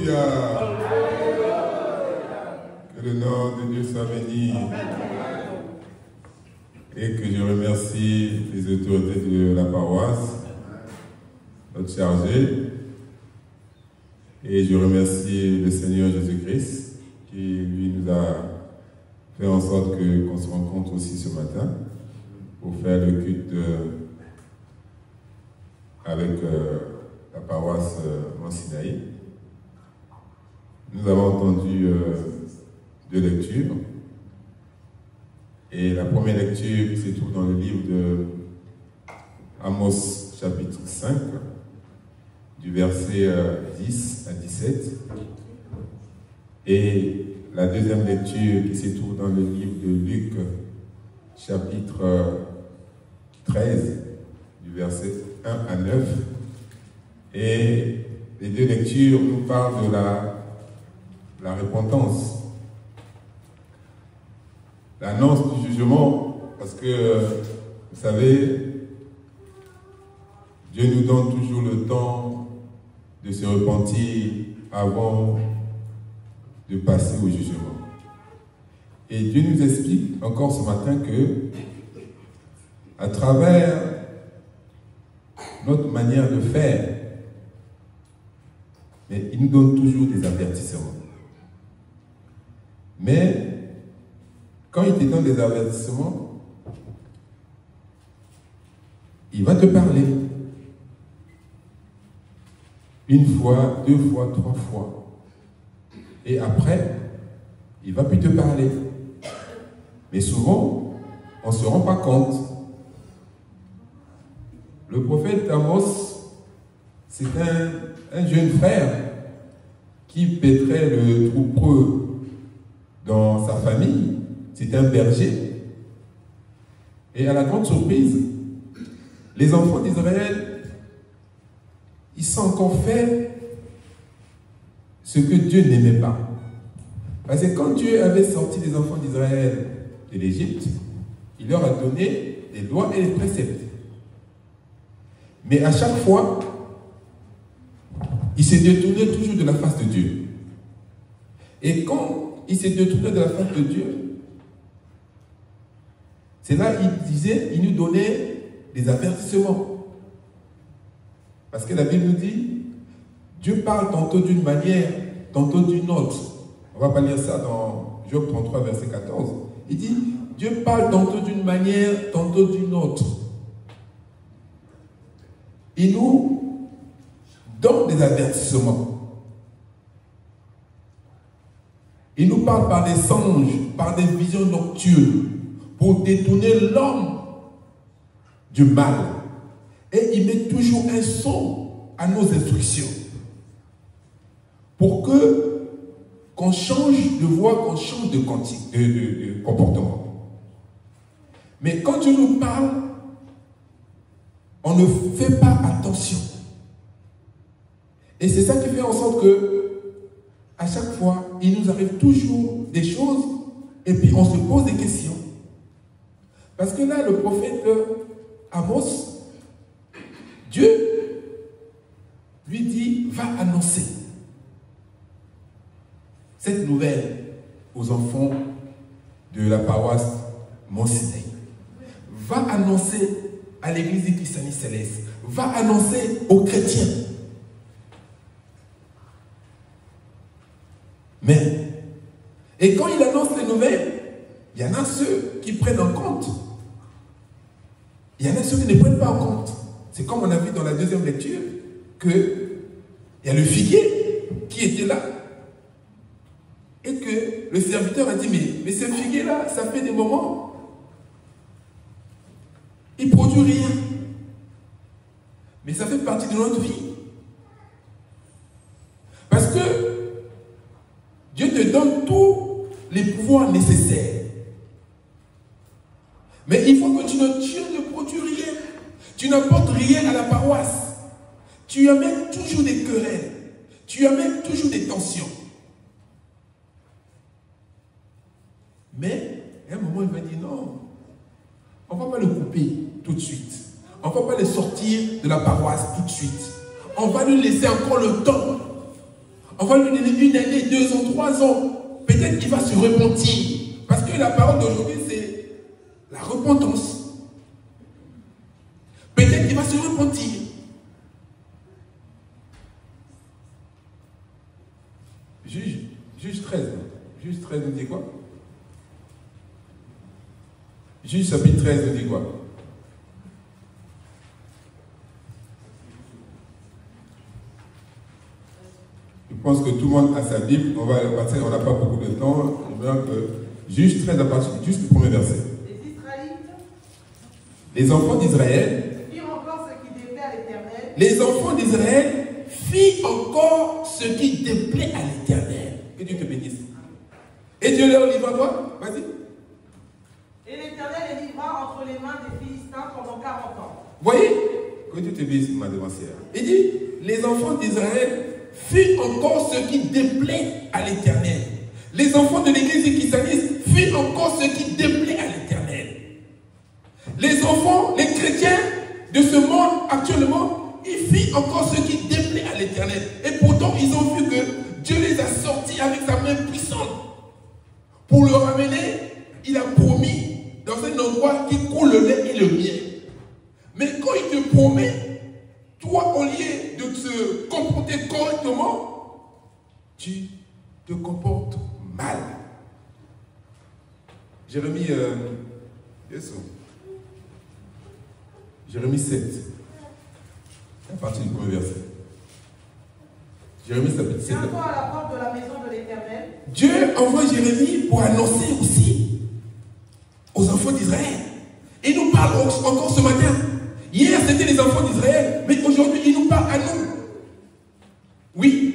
Alléluia. Que le nom de Dieu soit béni. Et que je remercie les autorités de la paroisse, notre chargé. Et je remercie le Seigneur Jésus-Christ qui, lui, nous a fait en sorte qu'on se rencontre aussi ce matin pour faire le culte avec la paroisse Mont-Sinaï. Nous avons entendu deux lectures. Et la première lecture qui se trouve dans le livre de Amos, chapitre 5, du verset 10 à 17. Et la deuxième lecture qui se trouve dans le livre de Luc, chapitre 13, du verset 1 à 9. Et les deux lectures nous parlent de la repentance. L'annonce du jugement, parce que, vous savez, Dieu nous donne toujours le temps de se repentir avant de passer au jugement. Et Dieu nous explique encore ce matin que, à travers notre manière de faire, mais il nous donne toujours des avertissements. Mais quand il te donne des avertissements, il va te parler. Une fois, deux fois, trois fois. Et après, il ne va plus te parler. Mais souvent, on ne se rend pas compte. Le prophète Amos, c'est un jeune frère qui paîtrait le troupeau dans sa famille. C'est un berger. Et à la grande surprise, les enfants d'Israël, ils sont encore fait ce que Dieu n'aimait pas. Parce que quand Dieu avait sorti les enfants d'Israël de l'Égypte, il leur a donné des lois et des préceptes. Mais à chaque fois, ils se détournaient toujours de la face de Dieu. Et quand ils se détournaient de la face de Dieu, c'est là il nous donnait des avertissements. Parce que la Bible nous dit, Dieu parle tantôt d'une manière, tantôt d'une autre. On va pas lire ça dans Job 33, verset 14. Il dit, Dieu parle tantôt d'une manière, tantôt d'une autre. Il nous donne des avertissements. Il nous parle par des songes, par des visions nocturnes, pour détourner l'homme du mal. Et il met toujours un son à nos instructions. Pour qu'on change de voie, qu'on change de comportement. Mais quand Dieu nous parle, on ne fait pas attention. Et c'est ça qui fait en sorte que, à chaque fois, il nous arrive toujours des choses, et puis on se pose des questions. Parce que là, le prophète Amos, Dieu lui dit, va annoncer cette nouvelle aux enfants de la paroisse Mont-Sinaï. Va annoncer à l'église du Christianisme céleste. Va annoncer aux chrétiens. Mais, et quand il annonce les nouvelles, il y en a ceux qui prennent en compte. Il y en a ceux qui ne prennent pas en compte. C'est comme on a vu dans la deuxième lecture, qu'il y a le figuier qui était là. Et que le serviteur a dit, mais ce figuier-là, ça fait des moments. Il ne produit rien. Mais ça fait partie de notre vie. Parce que Dieu te donne tous les pouvoirs nécessaires. Mais il faut que tu ne produis rien. Tu n'apportes rien à la paroisse. Tu amènes toujours des querelles. Tu amènes toujours des tensions. Mais, à un moment, il va dire non. On ne va pas le couper tout de suite. On ne va pas le sortir de la paroisse tout de suite. On va lui laisser encore le temps. On va lui donner 1 année, 2 ans, 3 ans. Peut-être qu'il va se repentir. Parce que la parole d'aujourd'hui, c'est la repentance. Peut-être qu'il va se repentir. Juge 13. Juge 13 nous dit quoi? Juge chapitre 13 nous dit quoi? Je pense que tout le monde a sa Bible. On va passer, on n'a pas beaucoup de temps. Juge 13 à partir juste du premier verset. Les Israélites, les enfants d'Israël, firent encore ce qui déplaît à l'Éternel. Les enfants d'Israël firent encore ce qui déplaît à l'Éternel. Que Dieu te bénisse. Et Dieu leur livra quoi? Vas-y. Et l'Éternel les livra entre les mains des Philistins pendant 40 ans. Voyez? Que Dieu te bénisse, ma devancière. Il dit, les enfants d'Israël firent encore ce qui déplaît à l'Éternel. Les enfants de l'église qui s'anissent firent encore ce qui déplaît à l'Éternel. Les enfants, les chrétiens de ce monde actuellement, ils firent encore ce qui déplaît à l'Éternel. Et pourtant, ils ont vu que Dieu les a sortis avec sa main puissante. Pour le ramener, il a promis dans un endroit qui coule le lait et le miel. Mais quand il te promet, toi, au lieu de te comporter correctement, tu te comportes mal. Jérémie, Jérémie 7, à partir du premier verset. Jérémie 7. Tiens-toi à la porte de la maison de l'Éternel. Dieu envoie Jérémie pour annoncer aussi aux enfants d'Israël. Il nous parle encore ce matin. Hier, c'était les enfants d'Israël, mais aujourd'hui, il nous parle à nous. Oui.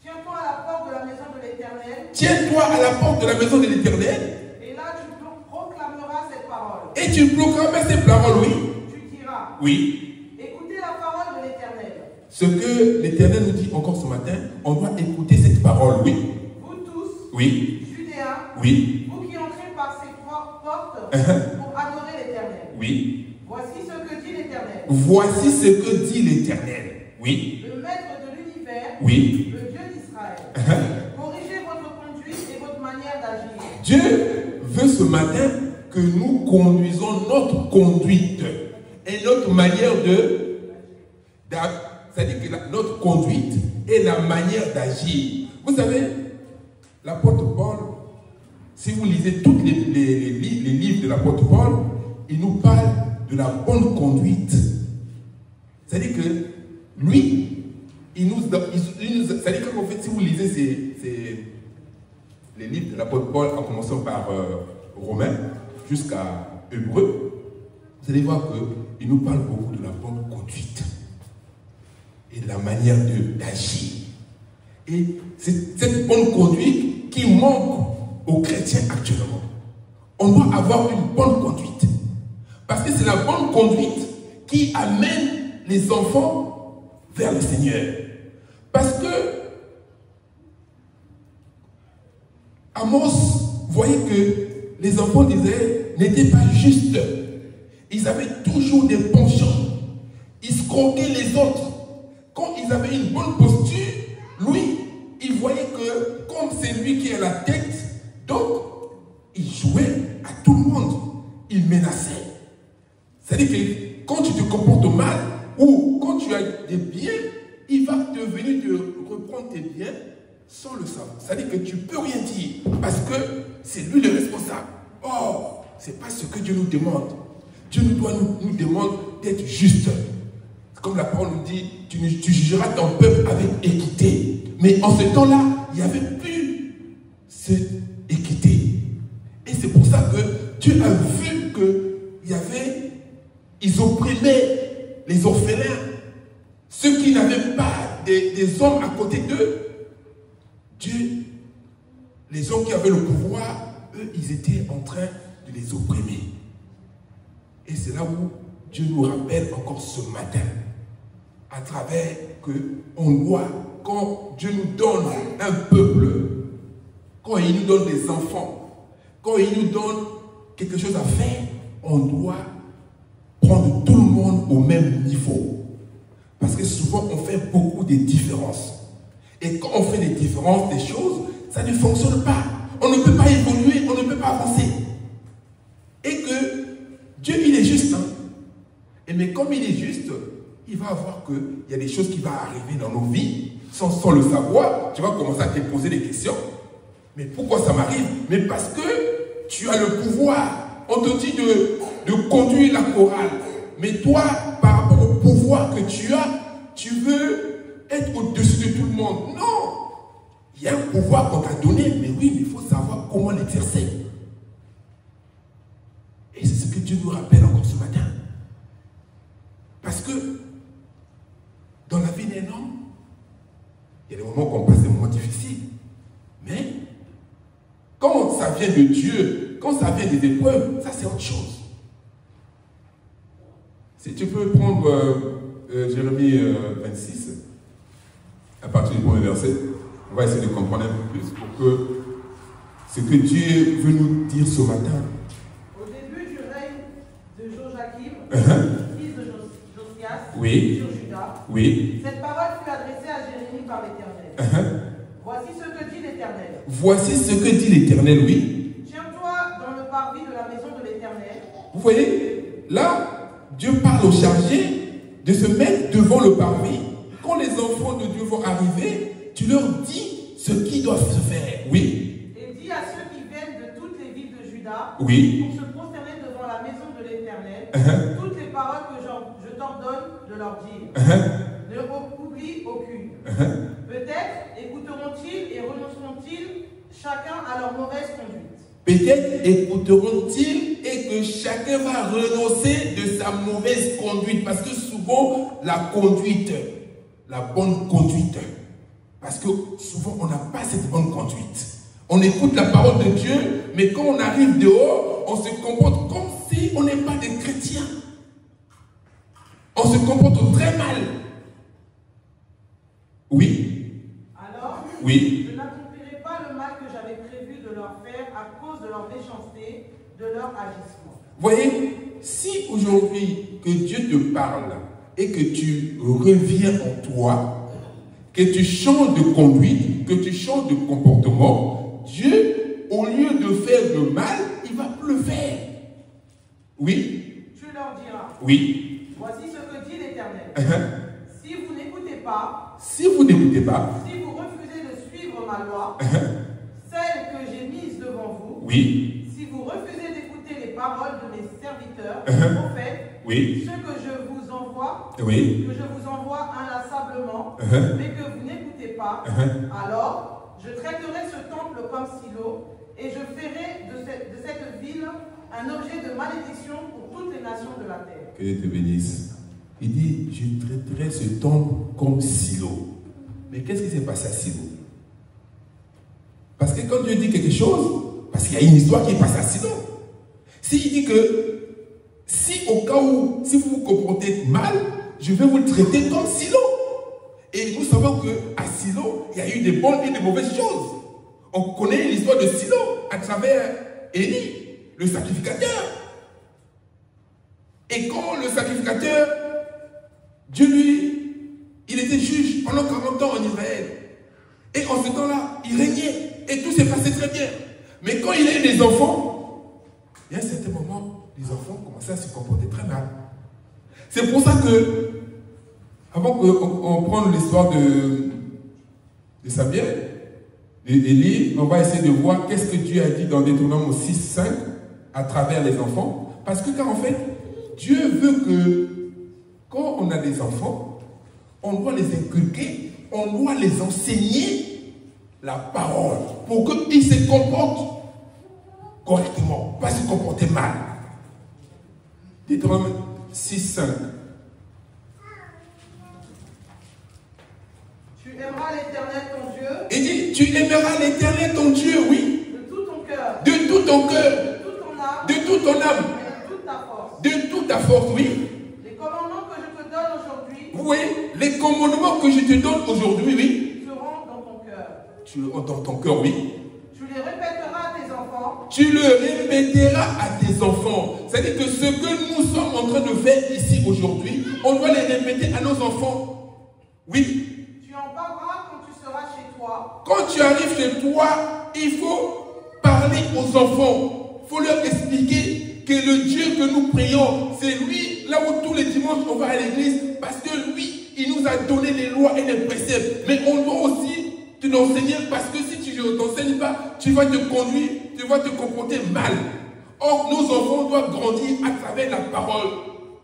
Tiens-toi à la porte de la maison de l'Éternel. Tiens-toi à la porte de la maison de l'Éternel. Et là, tu proclameras cette parole. Et tu proclameras ces paroles, oui. Tu diras. Oui. Écoutez la parole de l'Éternel. Ce que l'Éternel nous dit encore ce matin, on doit écouter cette parole, oui. Vous tous, oui. Judéens, oui. vous qui entrez par ces portes pour adorer l'Éternel. Oui. Voici ce que dit l'Éternel. Voici ce que dit l'Éternel. Oui. Le maître de l'univers, oui. le Dieu d'Israël. Corrigez votre conduite et votre manière d'agir. Dieu veut ce matin que nous conduisons notre conduite et notre manière c'est-à-dire que notre conduite et la manière d'agir. Vous savez, l'apôtre Paul, si vous lisez tous les livres de l'apôtre Paul, il nous parle de la bonne conduite. C'est-à-dire que lui, c'est-à-dire qu'en fait, si vous lisez les livres de l'apôtre Paul, en commençant par Romains jusqu'à Hébreux, vous allez voir qu'il nous parle beaucoup de la bonne conduite et de la manière d'agir. Et c'est cette bonne conduite qui manque aux chrétiens actuellement. On doit avoir une bonne conduite. Parce que c'est la bonne conduite qui amène les enfants vers le Seigneur. Parce que Amos voyait que les enfants d'Israël n'étaient pas justes. Ils avaient toujours des penchants. Ils se croquaient les autres. Quand ils avaient une bonne posture, lui, il voyait que comme c'est lui qui est à la tête, donc il jouait à tout le monde. Il menaçait. C'est-à-dire que quand tu te comportes mal, ou quand tu as des biens, il va venir te reprendre tes biens sans le savoir. C'est-à-dire que tu ne peux rien dire, parce que c'est lui le responsable. Or, ce n'est pas ce que Dieu nous demande. Dieu nous demande d'être juste. Comme la parole nous dit, tu jugeras ton peuple avec équité. Mais en ce temps-là, il n'y avait plus cette équité. Et c'est pour ça que Dieu a vu ils opprimaient les orphelins, ceux qui n'avaient pas des hommes à côté d'eux. Dieu, les hommes qui avaient le pouvoir, eux, ils étaient en train de les opprimer. Et c'est là où Dieu nous rappelle encore ce matin, à travers qu'on doit, quand Dieu nous donne un peuple, quand il nous donne des enfants, quand il nous donne quelque chose à faire, on doit prendre tout le monde au même niveau. Parce que souvent, on fait beaucoup de différences. Et quand on fait des différences des choses, ça ne fonctionne pas. On ne peut pas évoluer, on ne peut pas avancer. Et que Dieu, il est juste. Hein? Et mais comme il est juste, il va voir qu'il y a des choses qui vont arriver dans nos vies sans le savoir. Tu vas commencer à te poser des questions. Mais pourquoi ça m'arrive? Mais parce que tu as le pouvoir. On te dit de conduire la chorale. Mais toi, par rapport au pouvoir que tu as, tu veux être au-dessus de tout le monde. Non! Il y a un pouvoir qu'on t'a donné, mais oui, mais il faut savoir comment l'exercer. Et c'est ce que Dieu nous rappelle encore ce matin. Parce que dans la vie d'un homme, il y a des moments qu'on passe des moments difficiles. Mais quand ça vient de Dieu, quand ça vient des épreuves, ça c'est autre chose. Si tu peux prendre Jérémie 26, à partir du premier verset, on va essayer de comprendre un peu plus pour que ce que Dieu veut nous dire ce matin. Au début du règne de Joachim, fils de Josias, oui. sur Juda, oui. Cette parole fut adressée à Jérémie par l'Éternel. Voici ce que dit l'Éternel. Voici ce que dit l'Éternel, oui. Tiens-toi dans le parvis de la maison de l'Éternel. Vous voyez, là, Dieu parle aux chargés de se mettre devant le parvis. Quand les enfants de Dieu vont arriver, tu leur dis ce qu'ils doivent se faire. Oui. Et dis à ceux qui viennent de toutes les villes de Juda, oui. pour se prosterner devant la maison de l'Éternel, toutes les paroles que je t'ordonne de leur dire. Ne oublie aucune. Peut-être écouteront-ils et renonceront-ils chacun à leur mauvaise conduite. Peut-être écouteront-ils et que chacun va renoncer de sa mauvaise conduite. Parce que souvent, la conduite, la bonne conduite, parce que souvent, on n'a pas cette bonne conduite. On écoute la parole de Dieu, mais quand on arrive dehors, on se comporte comme si on n'est pas des chrétiens. On se comporte très mal. Oui. Alors, oui. Je n'accomplirai pas le mal que j'avais prévu de leur faire à cause de leur méchanceté, de leur agissement. Voyez, si aujourd'hui que Dieu te parle et que tu reviens en toi, que tu changes de conduite, que tu changes de comportement, Dieu, au lieu de faire le mal, il ne va plus le faire. Oui. Tu leur diras. Oui. Voici ce que dit l'Éternel. Si vous n'écoutez pas, si vous n'écoutez pas, si vous refusez de suivre ma loi, celle que j'ai mise devant vous, oui. Si vous refusez d'écouter les paroles de mes serviteurs, les prophètes, oui. ceux que je vous envoie, oui. que je vous envoie inlassablement, mais que vous n'écoutez pas, alors je traiterai ce temple comme Silo et je ferai de cette ville un objet de malédiction pour toutes les nations de la terre. Que Dieu te bénisse. Il dit, je traiterai ce temple comme Silo. Mais qu'est-ce qui s'est passé à Silo? Parce que quand Dieu dit quelque chose, parce qu'il y a une histoire qui est passée à Silo. S'il dit que, si au cas où, si vous vous comportez mal, je vais vous traiter comme Silo. Et nous savons qu'à Silo, il y a eu des bonnes et des mauvaises choses. On connaît l'histoire de Silo à travers Élie, le sacrificateur. Et quand le sacrificateur, Dieu lui, il était juge pendant 40 ans en Israël. Et en ce temps-là, il régnait. Et tout s'est passé très bien. Mais quand il a eu des enfants, il y a un certain moment, les enfants commençaient à se comporter très mal. C'est pour ça que, avant qu'on prenne l'histoire de Samuel, d'Élie, on va essayer de voir qu'est-ce que Dieu a dit dans Deutéronome 6:5 à travers les enfants. Parce que quand en fait, Dieu veut que quand on a des enfants, on doit les inculquer, on doit les enseigner la parole pour qu'ils se comportent correctement, pas se comporter mal. Deutéronome 6:5. Tu aimeras l'Éternel ton Dieu. Il dit, tu aimeras l'Éternel ton Dieu, oui. De tout ton cœur. De tout ton cœur. De toute ton âme. De toute ton âme. Et de toute ta force. De toute ta force, oui. Les commandements que je te donne aujourd'hui. Vous voyez, les commandements que je te donne aujourd'hui, oui. Seront dans ton cœur. Tu le dans ton cœur, oui. Tu les répéteras à tes enfants. Tu le répéteras à tes enfants. C'est-à-dire que ce que nous sommes en train de faire ici aujourd'hui, on doit les répéter à nos enfants. Oui. Tu en parleras quand tu seras quand tu arrives chez toi, il faut parler aux enfants. Il faut leur expliquer que le Dieu que nous prions, c'est lui, là où tous les dimanches on va à l'église, parce que lui, il nous a donné les lois et les préceptes. Mais on doit aussi te l'enseigner, parce que si tu ne t'enseignes pas, tu vas te conduire, tu vas te comporter mal. Or, nos enfants doivent grandir à travers la parole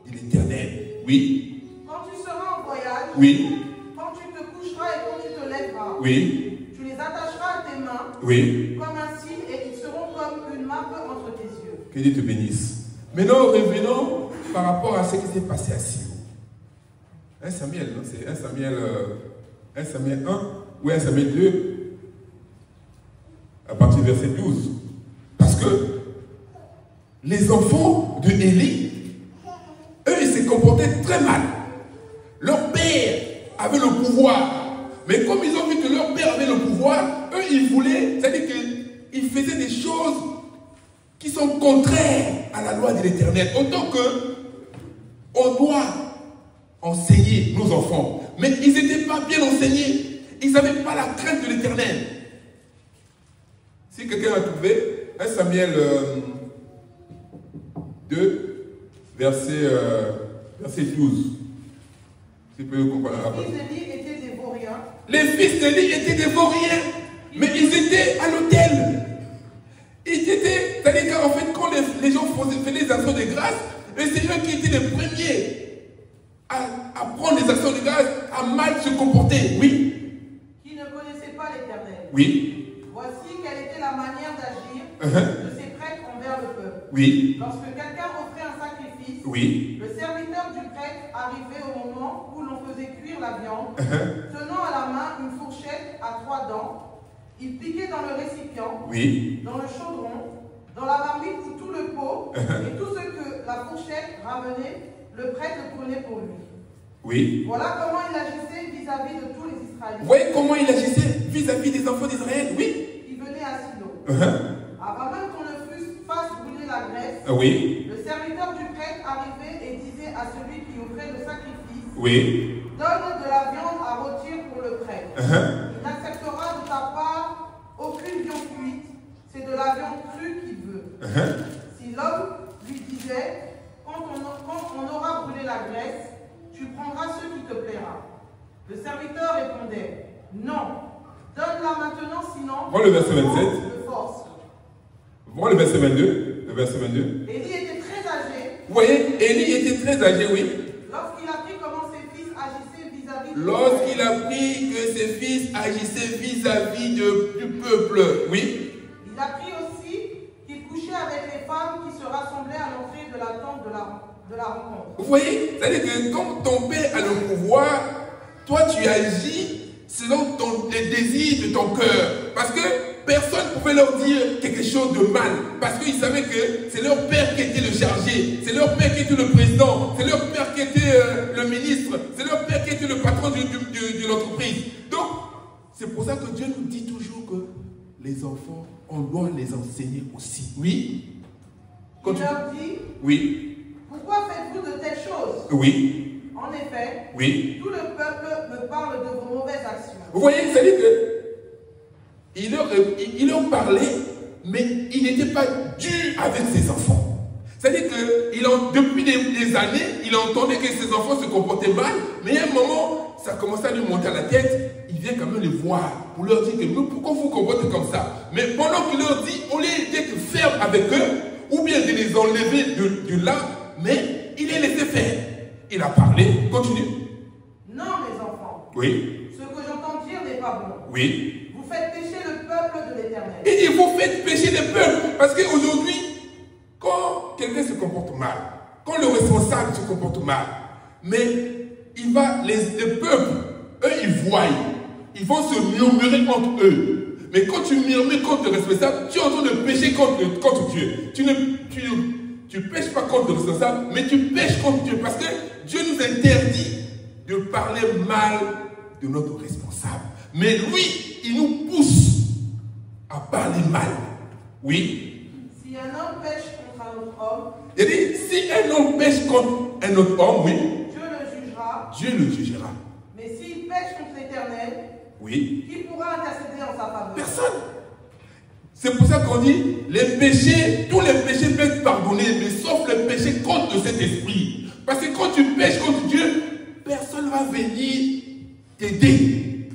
de l'Éternel. Oui. Quand tu seras en voyage, oui. Quand tu te coucheras et quand tu te lèveras, oui. Tu les attacheras à tes mains, oui. Comme un signe, et ils seront comme une mappe entre tes yeux. Que Dieu te bénisse. Maintenant, revenons par rapport à ce qui s'est passé à Silo. 1 Samuel, non? C'est 1 Samuel 1 ou 1 Samuel 2, à partir du verset 12. Parce que les enfants de Élie, eux, ils se comportaient très mal. Leur père avait le pouvoir. Mais comme ils ont vu que leur père avait le pouvoir, eux, ils voulaient, c'est-à-dire qu'ils faisaient des choses qui sont contraires à la loi de l'Éternel. Autant que on doit enseigner nos enfants. Mais ils n'étaient pas bien enseignés. Ils n'avaient pas la crainte de l'Éternel. Si quelqu'un a trouvé, 1 Samuel 2, verset 12. Si vous pouvez comprendre. Les fils d'Élie étaient des vauriens. Les fils d'Élie étaient des vauriens. Mais ils étaient à l'autel. Ils étaient, c'est-à-dire qu'en fait, quand les gens faisaient les actions de grâce, c'est eux qui étaient les premiers à prendre les actions de grâce, à mal se comporter. Oui. Qui ne connaissaient pas l'Éternel. Oui. Voici quelle était la manière d'agir de ces prêtres envers le peuple. Oui. Lorsque quelqu'un offrait un sacrifice, oui. Le serviteur du prêtre arrivait au moment où l'on faisait cuire la viande, tenant à la main une fourchette à 3 dents. Il piquait dans le récipient, oui. Dans le chaudron, dans la marmite ou tout le pot, et tout ce que la fourchette ramenait, le prêtre le prenait pour lui. Oui. Voilà comment il agissait vis-à-vis de tous les Israélites. Vous voyez comment il agissait vis-à-vis des enfants d'Israël? Oui. Qui venaient à Silo. Avant même qu'on ne fasse brûler la graisse, oui. Le serviteur du prêtre arrivait et disait à celui qui offrait le sacrifice, oui. Donne de la viande à rôtir pour le prêtre. Il n'acceptera de ta part aucune viande cuite, c'est de la viande crue qu'il veut. Si l'homme lui disait, quand on aura brûlé la graisse, tu prendras ce qui te plaira. Le serviteur répondait, non, donne-la maintenant, sinon, voilà le verset 27. De force. Voilà le verset 22. Le verset 22. Élie était très âgé. Vous voyez, Élie était très âgé, oui. Lorsqu'il apprit comment ses fils agissaient vis-à-vis du Lorsqu'il apprit que ses fils agissaient vis-à-vis du peuple, oui. Il apprit aussi qu'il couchait avec les femmes qui se rassemblaient à l'entrée de la tente de la rencontre. Vous voyez, c'est-à-dire que quand ton père a le pouvoir, toi tu agis selon les désirs de ton cœur. Parce que personne ne pouvait leur dire quelque chose de mal. Parce qu'ils savaient que c'est leur père qui était le chargé. C'est leur père qui était le président. C'est leur père qui était le ministre. C'est leur père qui était le patron de l'entreprise. Donc, c'est pour ça que Dieu nous dit toujours que les enfants, on doit les enseigner aussi. Oui. Il leur dit, oui. Pourquoi faites-vous de telles choses? Oui. En effet, oui. Tout le peuple me parle de vos mauvaises actions. Vous voyez, c'est-à-dire que il leur parlait, mais il n'était pas dur avec ses enfants. C'est-à-dire que depuis des années, il entendait que ses enfants se comportaient mal, mais à un moment, ça commençait à lui monter à la tête. Il vient quand même les voir pour leur dire que pourquoi vous vous comportez comme ça? Mais pendant qu'il leur dit, au lieu d'être ferme avec eux, ou bien de les enlever de là, mais il les laissait faire. Il a parlé. Continue. Non, mes enfants. Oui. Ce que j'entends dire n'est pas bon. Oui. Vous faites pécher le peuple de l'Éternel. Il dit, vous faites pécher le peuple. Parce qu'aujourd'hui, quand quelqu'un se comporte mal, quand le responsable se comporte mal, mais il va, les peuples, eux, ils voient. Ils vont se murmurer entre eux. Mais quand tu murmures contre le responsable, tu es en train de pécher contre Dieu. Tu ne pêches pas contre le responsable, mais tu pêches contre Dieu. Parce que Dieu nous interdit de parler mal de notre responsable. Mais lui, il nous pousse à parler mal. Oui. Si un homme pêche contre un autre homme, il dit, si un homme pêche contre un autre homme, oui. Dieu le jugera. Dieu le jugera. Mais s'il pêche contre l'Éternel, oui. qui pourra intercéder en personne. C'est pour ça qu'on dit, les péchés, tous les péchés peuvent être pardonnés, mais sauf le péché contre cet esprit. Parce que quand tu pêches contre Dieu, personne ne va venir t'aider.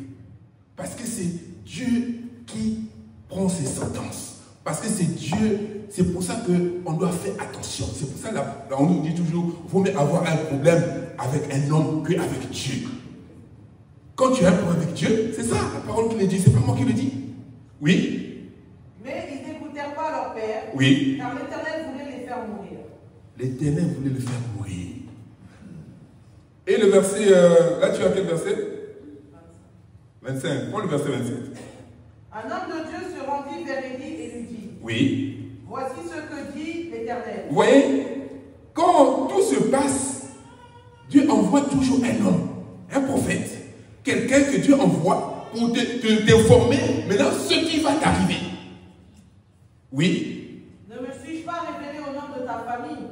Parce que c'est Dieu qui prend ses sentences. Parce que c'est Dieu, c'est pour ça qu'on doit faire attention. C'est pour ça qu'on nous dit toujours, il faut mieux avoir un problème avec un homme qu'avec Dieu. Quand tu as un problème avec Dieu, c'est ça la parole qui le dit, c'est pas moi qui le dis. Oui. Mais ils n'écoutèrent pas leur père, oui. Car l'Éternel voulait les faire mourir. L'Éternel voulait les faire mourir. Et le verset, là tu as quel verset? 25. Prends le verset 27. Un homme de Dieu se rendit vers Élie et lui dit, oui. Voici ce que dit l'Éternel. Vous voyez, quand tout se passe, Dieu envoie toujours un homme, un prophète, quelqu'un que Dieu envoie pour t'informer maintenant ce qui va t'arriver. Oui. Ne me suis-je pas révélé au nom de ta famille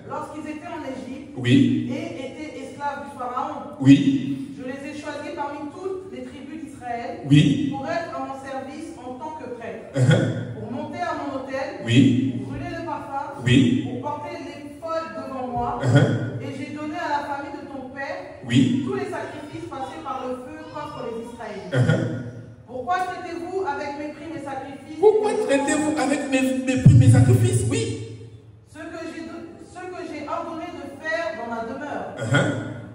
lorsqu'ils étaient en Égypte oui. et étaient esclaves du Pharaon? Oui. Je les ai choisis parmi toutes les tribus d'Israël oui. pour être à mon service en tant que prêtre, pour monter à mon autel, oui. pour brûler le parfum, oui. pour porter l'éphod devant moi, et j'ai donné à la famille de ton père oui. tous les sacrifices passés par le feu contre les Israélites. Pourquoi traitez-vous avec mépris mes sacrifices? Pourquoi traitez-vous avec mépris mes sacrifices? Oui. Ce que j'ai ordonné de faire dans ma demeure.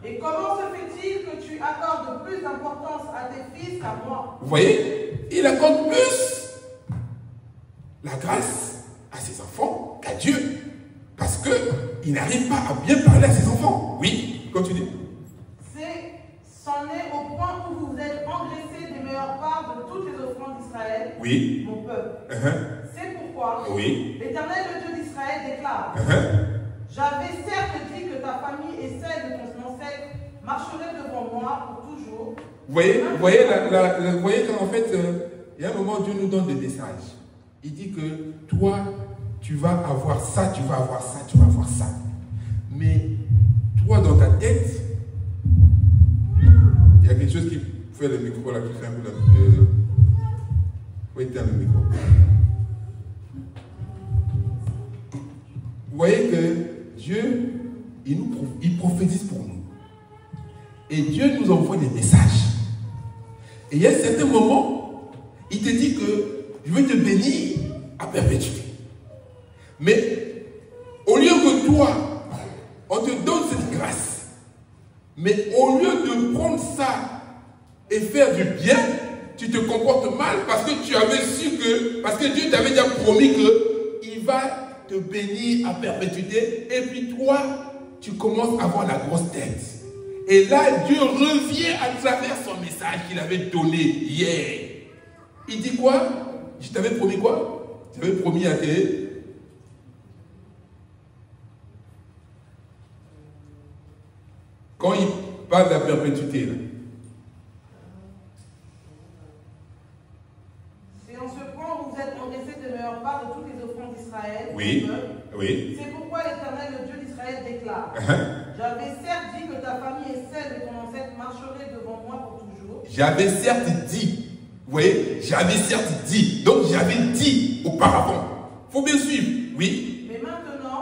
Et comment se fait-il que tu accordes plus d'importance à tes fils qu'à moi? Vous voyez, il accorde plus la grâce à ses enfants qu'à Dieu. Parce qu'il n'arrive pas à bien parler à ses enfants. Oui, continue. C'en est au point où vous êtes engraissés des meilleures parts de toutes les offrandes d'Israël, oui. mon peuple. C'est pourquoi oui. l'Éternel, le Dieu d'Israël, déclare J'avais certes dit que ta famille et celle de ton ancêtre marcheraient devant moi pour toujours. Vous voyez, vous voyez qu'en fait, il y a un moment où Dieu nous donne des messages. Il dit que toi, tu vas avoir ça, tu vas avoir ça, tu vas avoir ça. Mais toi, dans ta tête, il y a quelque chose qui fait le micro là, qui fait un peu la... faut éteindre le micro. Vous voyez que Dieu, il prophétise pour nous. Et Dieu nous envoie des messages. Et il y a certains moments, il te dit que je veux te bénir à perpétuité. Mais au lieu que toi, on te donne cette grâce, mais au lieu de prendre ça et faire du bien, tu te comportes mal parce que tu avais su que, parce que Dieu t'avait déjà promis qu'il va te bénir à perpétuité, et puis toi, tu commences à avoir la grosse tête. Et là, Dieu revient à travers son message qu'il avait donné hier. Il dit quoi? Je t'avais promis quoi? Je t'avais promis à tes... Quand il parle de la perpétuité, là. C'est en ce point où vous êtes engraissés de meilleure part de toutes les offrandes d'Israël. Oui. Oui. C'est pourquoi l'Éternel, le Dieu d'Israël, déclare J'avais certes dit que ta famille et celle de ton ancêtre marcheraient devant moi pour toujours. J'avais certes dit. Vous voyez, j'avais certes dit. Donc j'avais dit auparavant. Il faut bien suivre. Oui.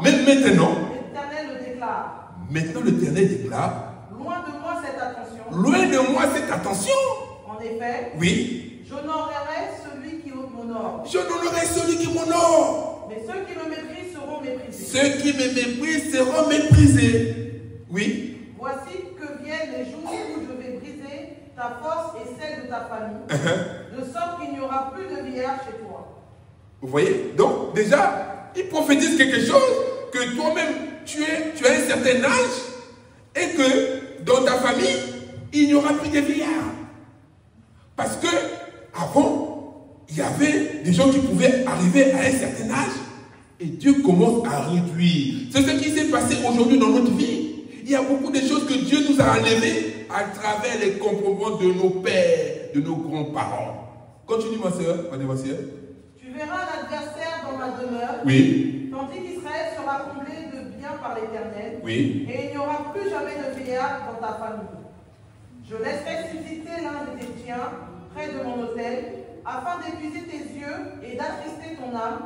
Mais maintenant, l'Éternel le déclare. Maintenant l'Éternel déclare. Loin de moi cette attention. Loin de moi cette attention. En effet. Oui. J'honorerai celui qui m'honore. J'honorerai celui qui m'honore. Mais ceux qui me méprisent seront méprisés. Ceux qui me méprisent seront méprisés. Oui. Voici que viennent les jours où je vais briser ta force et celle de ta famille, de sorte qu'il n'y aura plus de vieillard chez toi. Vous voyez? Donc, déjà, il prophétise quelque chose que toi-même, tu as un certain âge et que dans ta famille, il n'y aura plus de vieillards. Parce que, avant, il y avait des gens qui pouvaient arriver à un certain âge et Dieu commence à réduire. C'est ce qui s'est passé aujourd'hui dans notre vie. Il y a beaucoup de choses que Dieu nous a enlevées à travers les comportements de nos pères, de nos grands-parents. Continue, ma soeur, ma soeur. Tu verras l'adversaire dans ma demeure, oui. Tandis qu'Israël sera comblé de bien par l'Éternel, oui. Et il n'y aura plus jamais de vieillard dans ta famille. Je laisserai susciter l'un de tes tiens près de mon autel, afin d'épuiser tes yeux et d'attrister ton âme,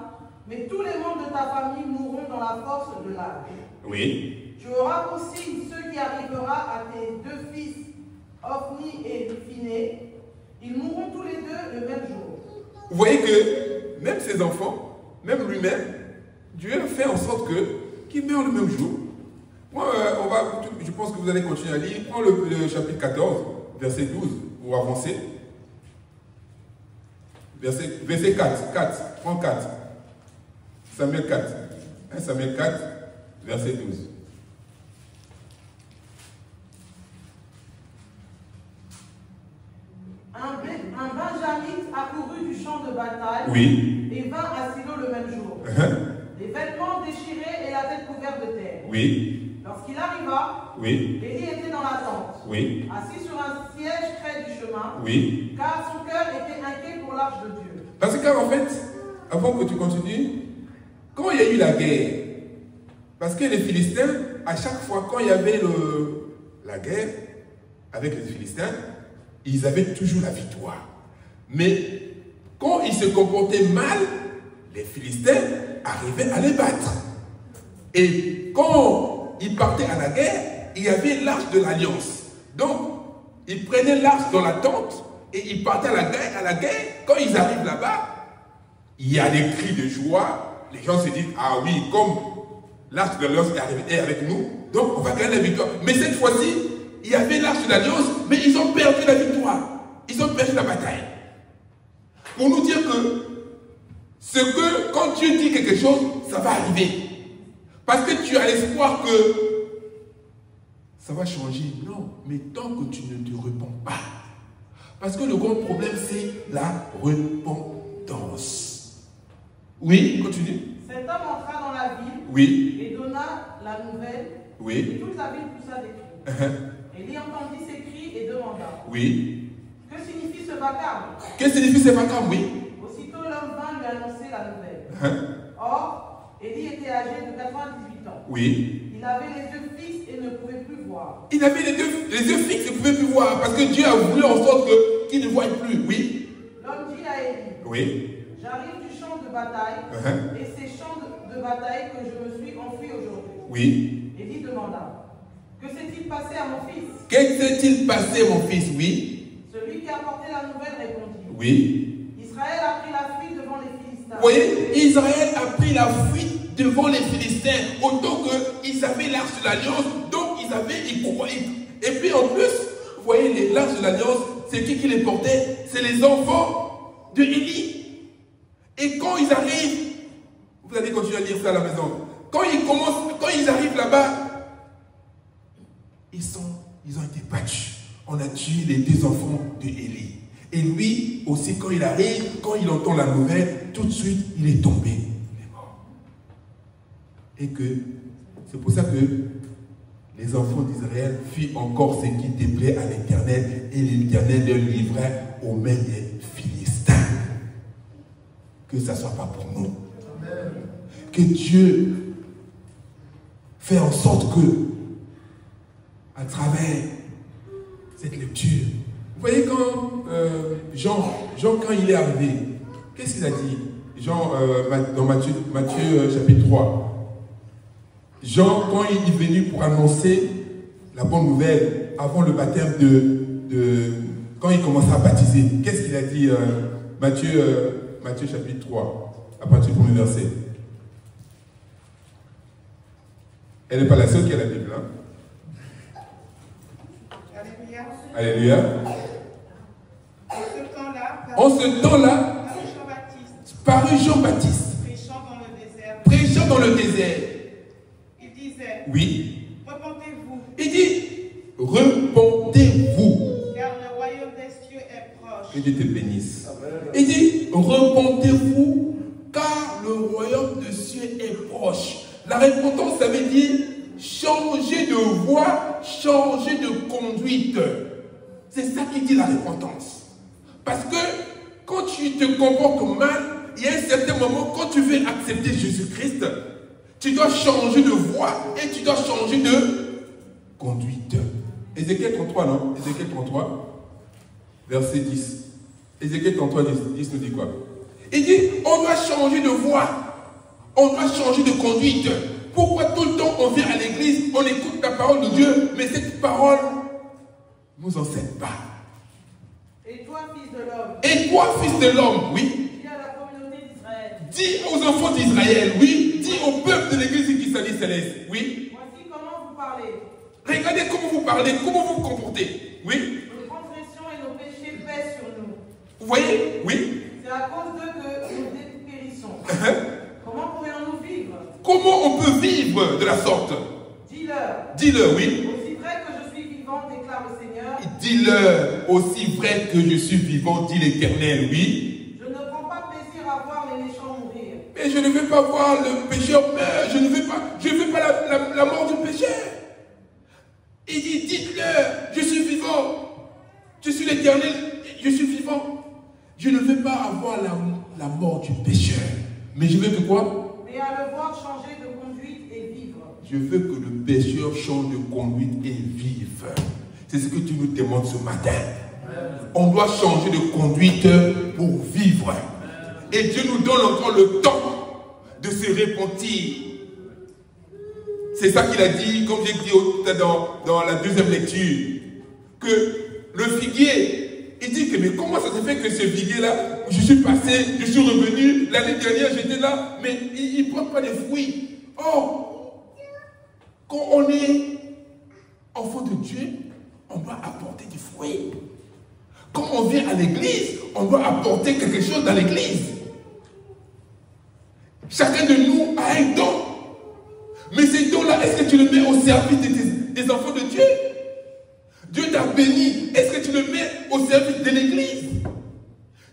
mais tous les membres de ta famille mourront dans la force de l'âge. Oui. Tu auras pour signe ce qui arrivera à tes deux fils, Ophni et Phiné. Ils mourront tous les deux le même jour. Vous voyez que même ses enfants, même lui-même, Dieu a fait en sorte qu'il meure le même jour. Moi, je pense que vous allez continuer à lire. Prends le chapitre 14, verset 12, pour avancer. Verset 4, prends 4. Samuel 4. 1 Samuel 4, verset 12. Un benjamite accourut du champ de bataille et vint à Silo le même jour. Les vêtements déchirés et la tête couverte de terre. Oui. Lorsqu'il arriva, Élie était dans la tente, assis sur un siège près du chemin, car son cœur était inquiet pour l'arche de Dieu. Parce qu'en fait, avant que tu continues, quand il y a eu la guerre, parce que les Philistins, à chaque fois, quand il y avait la guerre avec les Philistins, ils avaient toujours la victoire. Mais quand ils se comportaient mal, les Philistins arrivaient à les battre. Et quand ils partaient à la guerre, il y avait l'arche de l'alliance. Donc, ils prenaient l'arche dans la tente et ils partaient à la guerre. Quand ils arrivent là-bas, il y a des cris de joie. Les gens se disent, ah oui, comme l'arche de l'alliance est avec nous, donc on va gagner la victoire. Mais cette fois-ci, il y avait l'arche de l'alliance, mais ils ont perdu la victoire. Ils ont perdu la bataille. Pour nous dire que quand Dieu dit quelque chose, ça va arriver. Parce que tu as l'espoir que ça va changer. Non, mais tant que tu ne te repens pas. Parce que le grand problème, c'est la repentance. Oui, continue. Cet homme entra dans la ville et donna la nouvelle. Et toute la ville poussa des cris. Élie entendit ces cris et demanda. Que signifie ce vacarme? Que signifie ce vacarme? Aussitôt l'homme vint lui annoncer la nouvelle. Or, Élie était âgé de 98 ans. Il avait les yeux fixes et ne pouvait plus voir. Il avait les yeux fixes et ne pouvait plus voir parce que Dieu a voulu en sorte qu'il ne voie plus. L'homme dit à Élie. J'arrive du champ de bataille et c'est champ de bataille que je me suis enfui aujourd'hui. Élie demanda. Que s'est-il passé à mon fils? Que s'est-il passé, mon fils? Celui qui a porté la nouvelle répondit. Israël a pris la fuite devant les Philistins. Vous voyez, Israël a pris la fuite devant les Philistins. Autant qu'ils avaient l'arche de l'alliance, donc ils croyaient. Et puis en plus, vous voyez, l'arche de l'alliance, c'est qui les portait? C'est les enfants de Élie. Et quand ils arrivent, vous allez continuer à lire ça à la maison. Quand ils arrivent là-bas, ils ont été battus. On a tué les deux enfants de Élie. Et lui aussi, quand il arrive, quand il entend la nouvelle, tout de suite, il est tombé. Il est mort. Et c'est pour ça que les enfants d'Israël firent encore ce qui déplaît à l'Éternel. Et l'Éternel les livrait aux mains des Philistins. Que ça ne soit pas pour nous. Amen. Que Dieu fait en sorte que, à travers cette lecture, vous voyez quand Jean, quand il est arrivé, qu'est-ce qu'il a dit? Jean, dans Matthieu chapitre 3. Jean, quand il est venu pour annoncer la bonne nouvelle, avant le baptême quand il commençait à baptiser, qu'est-ce qu'il a dit? Matthieu chapitre 3, à partir du premier verset. Elle n'est pas la seule qui a la Bible, hein? Alléluia. En ce temps-là, parut Jean-Baptiste, prêchant dans le désert. Il disait, repentez-vous. Il dit, repentez-vous. Car le royaume des cieux est proche. Que Dieu te bénisse. Il dit, repentez-vous, car le royaume des cieux est proche. La repentance, ça veut dire changer de voie, changer de conduite. C'est ça qui dit la repentance. Parce que quand tu te comportes mal, il y a un certain moment, quand tu veux accepter Jésus-Christ, tu dois changer de voie et tu dois changer de conduite. Ézéchiel 33, non? Ézéchiel 33, verset 10. Ézéchiel 33, 10 nous dit quoi? Il dit, on doit changer de voie. On doit changer de conduite. Pourquoi tout le temps on vient à l'église, on écoute la parole de Dieu, mais cette parole ne nous enseigne pas? Et toi, fils de l'homme. Et toi, fils de l'homme, oui. Dis à la communauté d'Israël. Dis aux enfants d'Israël, oui. Dis au peuple de l'église qui s'allie céleste, oui. Voici comment vous parlez. Regardez comment vous parlez, comment vous vous comportez, oui. Nos transgressions et nos péchés pèsent sur nous. Vous voyez, oui. C'est à cause d'eux que nous dépérissons. Comment pourrions-nous vivre? Comment on peut vivre de la sorte? Dis-leur. Dis-leur, oui. Aussi vrai que je suis vivant, déclare le Seigneur. Dis-leur, aussi vrai que je suis vivant, dit l'Éternel, oui. Je ne prends pas plaisir à voir les méchants mourir. Mais je ne veux pas voir le pécheur meurtre. Je ne veux pas la mort du pécheur. Il dit, dites-leur, je suis vivant. Je suis l'Éternel, je suis vivant. Je ne veux pas avoir la mort du pécheur. Mais je veux que quoi? Mais à le voir changer de conduite et vivre. Je veux que le pécheur change de conduite et vive. C'est ce que tu nous demandes ce matin. On doit changer de conduite pour vivre. Et Dieu nous donne encore le temps de se repentir. C'est ça qu'il a dit, comme j'ai dit dans la deuxième lecture, que le figuier, il dit que mais comment ça se fait que ce figuier-là, je suis passé, je suis revenu, l'année dernière j'étais là, mais il ne porte pas de fruits. Or, quand on est enfant de Dieu, on doit apporter du fruit. Quand on vient à l'église, on doit apporter quelque chose dans l'église. Chacun de nous a un don. Mais ces dons-là, est-ce que tu le mets au service des enfants de Dieu? Dieu t'a béni. Est-ce que tu le mets au service de l'église?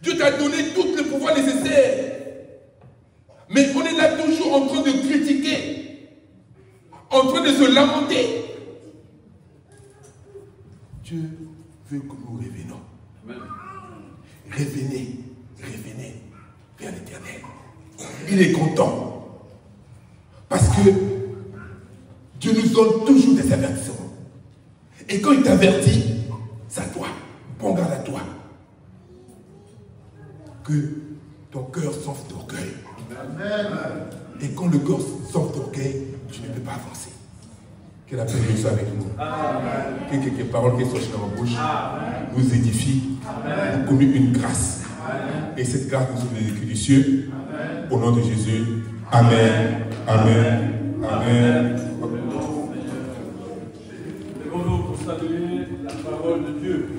Dieu t'a donné tout le pouvoir nécessaire. Mais on est là toujours en train de critiquer, en train de se lamenter. Dieu veut que nous revenons. Revenez vers l'Éternel. Il est content. Parce que Dieu nous donne toujours des avertissements. Et quand il t'avertit, c'est à toi. Prends garde à toi. Que ton cœur s'enfle d'orgueil. Et quand le cœur s'enfle d'orgueil, tu ne peux pas avancer. Que la paix de Dieu soit avec nous. Que quelques paroles qui sortent dans ma bouche nous édifient, nous communiquent une grâce. Et cette grâce nous ouvre les écrits du ciel. Au nom de Jésus. Amen. Amen. Amen. Lèvons-nous pour saluer la parole de Dieu.